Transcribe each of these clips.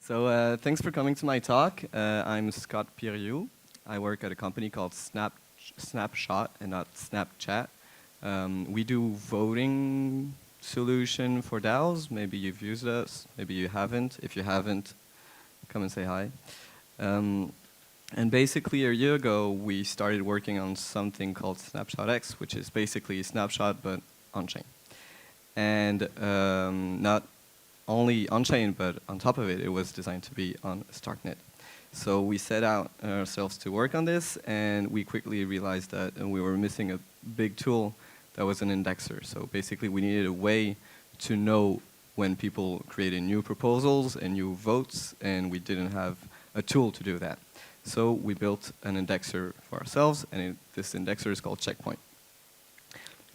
So thanks for coming to my talk. I'm Scott Piriou. I work at a company called Snapshot and not Snapchat. We do voting solution for DAOs. Maybe you've used us, maybe you haven't. If you haven't, come and say hi. And basically a year ago, we started working on something called Snapshot X, which is basically Snapshot but on-chain. And not only on-chain, but on top of it, it was designed to be on StarkNet. So we set out ourselves to work on this, and we quickly realized that we were missing a big tool that was an indexer. So basically, we needed a way to know when people created new proposals and new votes, and we didn't have a tool to do that. So we built an indexer for ourselves, and this indexer is called Checkpoint.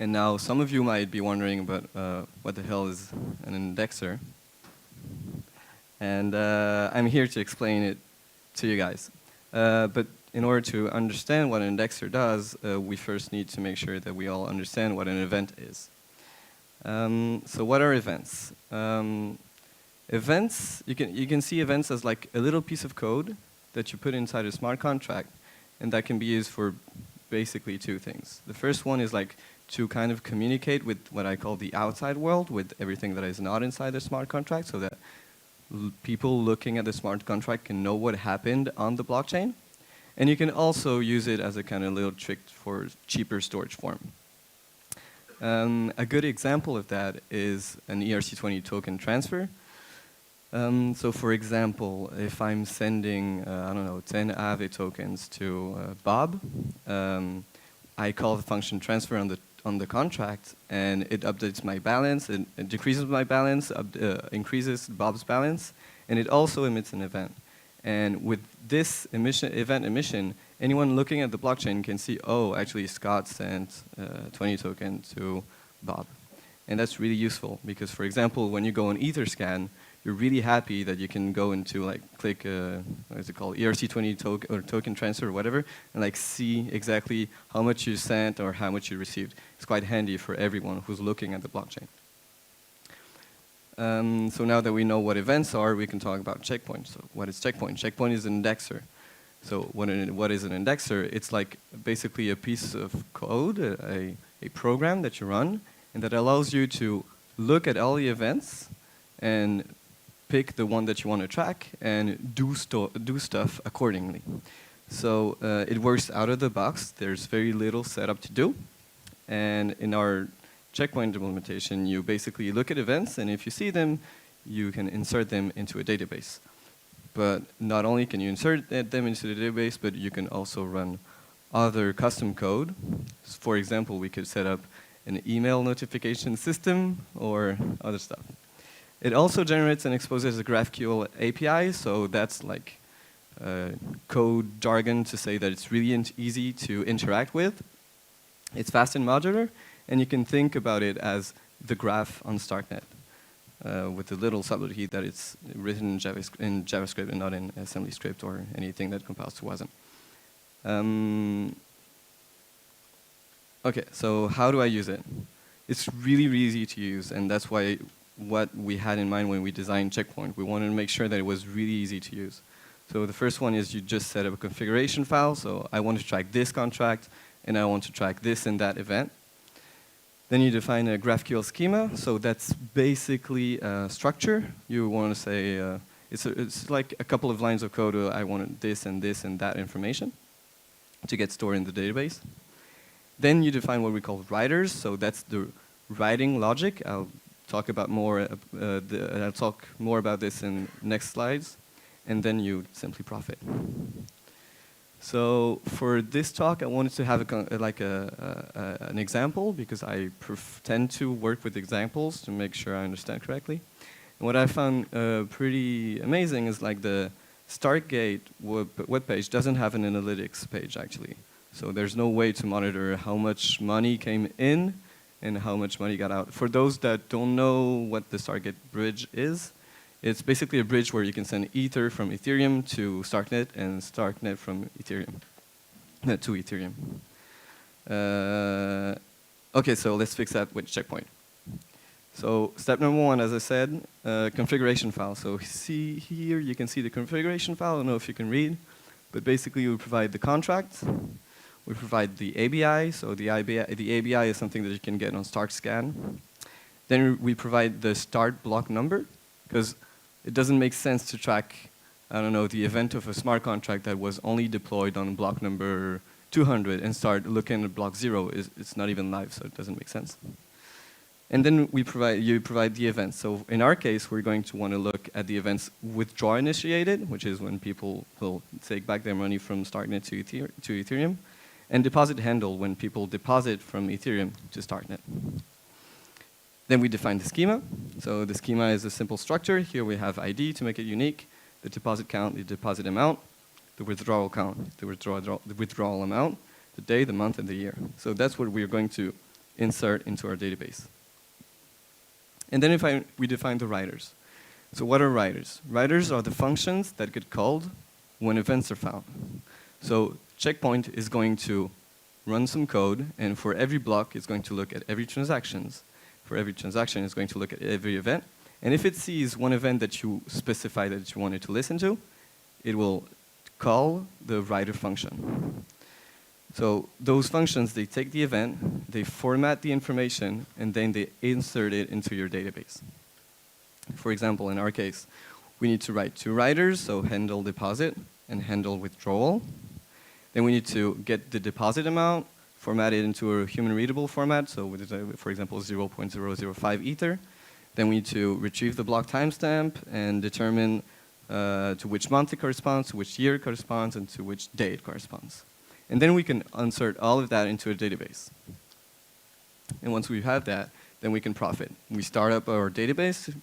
And now some of you might be wondering about what the hell is an indexer. And I'm here to explain it to you guys. But in order to understand what an indexer does, we first need to make sure that we all understand what an event is. So what are events? Events, you can see events as like a little piece of code that you put inside a smart contract, and that can be used for basically two things. The first one is like to kind of communicate with what I call the outside world, with everything that is not inside the smart contract, so that people looking at the smart contract can know what happened on the blockchain. And you can also use it as a kind of little trick for cheaper storage form. A good example of that is an ERC20 token transfer. So for example, if I'm sending, I don't know, 10 Aave tokens to Bob, I call the function transfer on the contract, and it updates my balance, it decreases my balance, increases Bob's balance, and it also emits an event. And with this event emission, anyone looking at the blockchain can see, oh, actually Scott sent 20 tokens to Bob. And that's really useful because, for example, when you go on Etherscan, you're really happy that you can go into like click what is it called, ERC20 token or token transfer or whatever, and like see exactly how much you sent or how much you received. It's quite handy for everyone who's looking at the blockchain. So now that we know what events are, we can talk about Checkpoint. So what is Checkpoint? Checkpoint is an indexer. So what is an indexer? It's like basically a piece of code, a program that you run, and that allows you to look at all the events and pick the one that you want to track and do stuff accordingly. So it works out of the box. There's very little setup to do. And in our Checkpoint implementation, you basically look at events, and if you see them, you can insert them into a database. But not only can you insert them into the database, but you can also run other custom code. For example, we could set up an email notification system or other stuff. It also generates and exposes a GraphQL API, so that's like code jargon to say that it's really easy to interact with. It's fast and modular, and you can think about it as the graph on StarkNet, with the little subtlety that it's written in JavaScript and not in assembly script or anything that compiles to WASM. Okay, so how do I use it? It's really, really easy to use, and that's why what we had in mind when we designed Checkpoint. We wanted to make sure that it was really easy to use. So the first one is you just set up a configuration file. So I want to track this contract, and I want to track this and that event. Then you define a GraphQL schema. So that's basically a structure. You want to say, it's like a couple of lines of code. I want this and that information to get stored in the database. Then you define what we call writers. So that's the writing logic. I'll talk more about this in next slides, and then you simply profit. So for this talk, I wanted to have an example because I tend to work with examples to make sure I understand correctly. And what I found pretty amazing is like the StarkGate webpage doesn't have an analytics page actually. So there's no way to monitor how much money came in and how much money got out. For those that don't know what the StarkGate bridge is, it's basically a bridge where you can send Ether from Ethereum to StarkNet and StarkNet from Ethereum to Ethereum. Okay, so let's fix that with Checkpoint. So step number one, as I said, configuration file. So see here, you can see the configuration file. I don't know if you can read, but basically we provide the contract. We provide the ABI. So the ABI is something that you can get on StarkScan. Then we provide the start block number, because it doesn't make sense to track, I don't know, the event of a smart contract that was only deployed on block number 200 and start looking at block 0. It's not even live, so it doesn't make sense. And then you provide the events. So in our case, we're going to want to look at the events withdraw initiated, which is when people will take back their money from StarkNet to Ethereum, and deposit handle, when people deposit from Ethereum to StarkNet. Then we define the schema. So the schema is a simple structure. Here we have ID to make it unique, the deposit count, the deposit amount, the withdrawal count, the withdrawal amount, the day, the month, and the year. So that's what we're going to insert into our database. And then we define the writers. So what are writers? Writers are the functions that get called when events are found. So checkpoint is going to run some code, and for every block, it's going to look at every transactions. For every transaction, it's going to look at every event. And if it sees one event that you specify that you want it to listen to, it will call the writer function. So those functions, they take the event, they format the information, and then they insert it into your database. For example, in our case, we need to write two writers, so handle deposit and handle withdrawal. Then we need to get the deposit amount, format it into a human-readable format, so with, for example, 0.005 Ether. Then we need to retrieve the block timestamp and determine to which month it corresponds, to which year it corresponds, and to which day it corresponds. And then we can insert all of that into a database. And once we have that, then we can profit. We start up our database.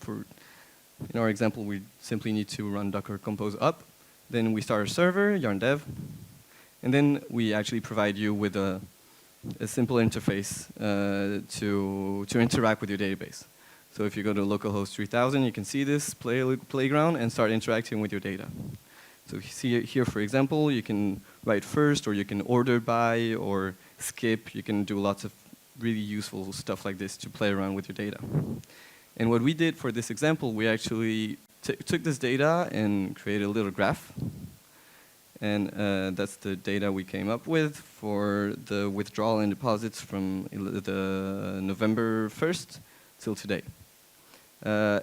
In our example, we simply need to run Docker compose up. Then we start a server, yarn dev. And then we actually provide you with a simple interface to interact with your database. So if you go to localhost 3000, you can see this playground and start interacting with your data. So you see here, for example, you can write first, or you can order by, or skip. You can do lots of really useful stuff like this to play around with your data. And what we did for this example, we actually took this data and created a little graph. And that's the data we came up with for the withdrawal and deposits from the November 1st till today.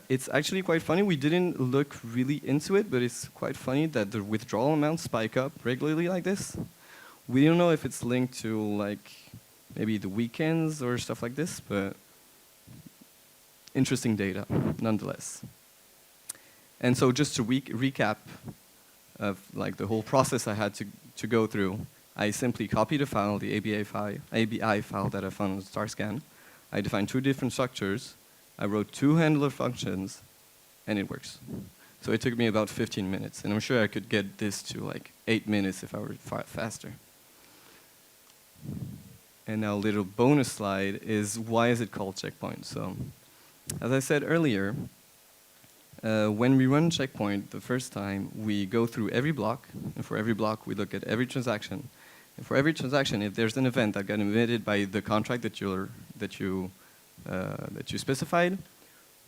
It's actually quite funny. We didn't look really into it, but it's quite funny that the withdrawal amounts spike up regularly like this. We don't know if it's linked to like maybe the weekends or stuff like this, but interesting data nonetheless. And so just to recap of like the whole process I had to go through, I simply copied a file, the ABI file that I found on StarkScan. I defined two different structures. I wrote two handler functions, and it works. So it took me about 15 minutes, and I'm sure I could get this to like 8 minutes if I were faster. And now a little bonus slide is, why is it called checkpoint? So as I said earlier, when we run checkpoint the first time, we go through every block, and for every block we look at every transaction. And for every transaction, if there's an event that got emitted by the contract that you specified,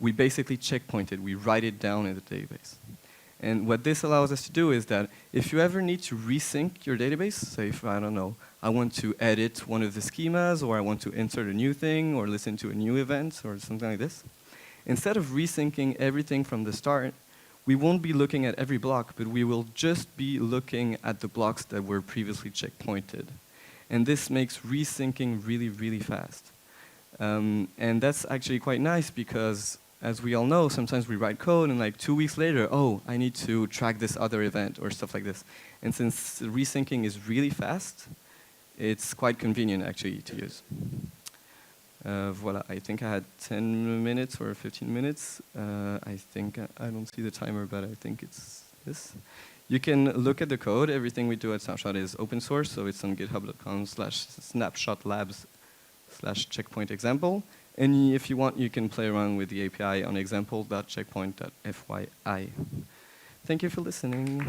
we basically checkpoint it. We write it down in the database. And what this allows us to do is that if you ever need to resync your database, say if, I don't know, I want to edit one of the schemas, or I want to insert a new thing, or listen to a new event, or something like this, instead of resyncing everything from the start, we won't be looking at every block, but we will just be looking at the blocks that were previously checkpointed. And this makes resyncing really, really fast. And that's actually quite nice because, as we all know, sometimes we write code and like 2 weeks later, oh, I need to track this other event or stuff like this. And since resyncing is really fast, it's quite convenient actually to use. Voila, I think I had 10 minutes or 15 minutes. I think, I don't see the timer, but I think it's this. You can look at the code. Everything we do at Snapshot is open source, so it's on github.com/snapshotlabs/checkpoint-example. And if you want, you can play around with the API on example.checkpoint.fyi. Thank you for listening.